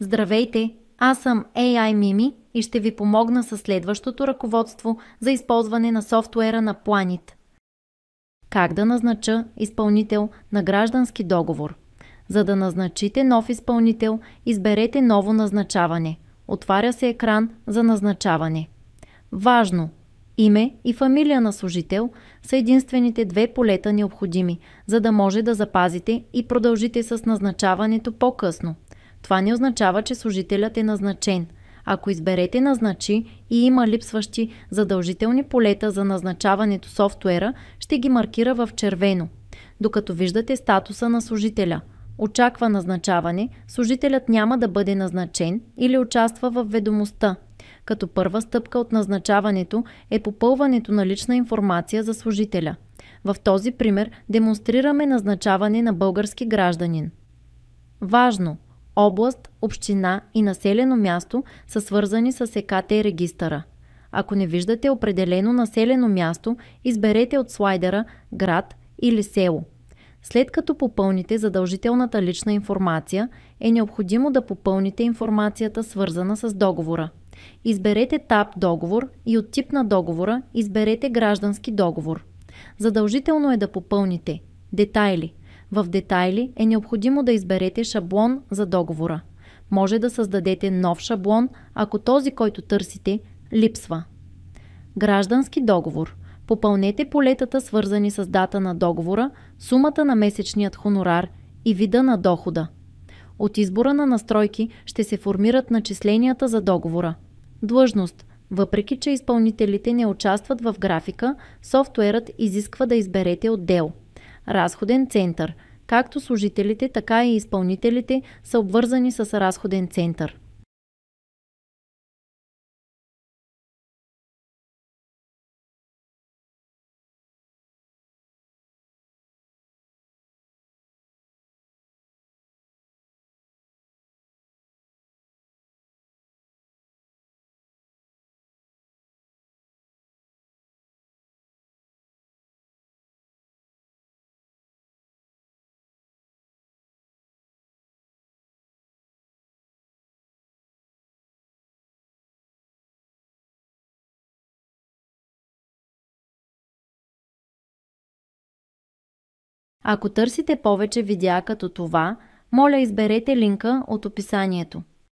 Здравейте, аз съм AI Mimi и ще ви помогна със следващото ръководство за използване на софтуера на Planit. Как да назнача изпълнител на граждански договор? За да назначите нов изпълнител, изберете ново назначаване. Отваря се екран за назначаване. Важно! Име и фамилия на служител са единствените две полета необходими, за да може да запазите и продължите с назначаването по-късно. Това не означава, че служителят е назначен. Ако изберете назначи и има липсващи задължителни полета за назначаването софтуера, ще ги маркира в червено. Докато виждате статуса на служителя. Очаква назначаване, служителят няма да бъде назначен или участва в ведомостта. Като първа стъпка от назначаването е попълването на лична информация за служителя. В този пример демонстрираме назначаване на български гражданин. Важно! Област, община и населено място са свързани с ЕКАТТЕ регистъра. Ако не виждате определено населено място, изберете от слайдера град или село. След като попълните задължителната лична информация, е необходимо да попълните информацията, свързана с договора. Изберете таб договор и от тип на договора изберете граждански договор. Задължително е да попълните детайли. В детайли е необходимо да изберете шаблон за договора. Може да създадете нов шаблон, ако този, който търсите, липсва. Граждански договор. Попълнете полетата, свързани с дата на договора, сумата на месечният хонорар и вида на дохода. От избора на настройки ще се формират начисленията за договора. Длъжност. Въпреки че изпълнителите не участват в графика, софтуерът изисква да изберете отдел. Разходен център. Както служителите, така и изпълнителите са обвързани с разходен център. Ако търсите повече видеа като това, моля изберете линка от описанието.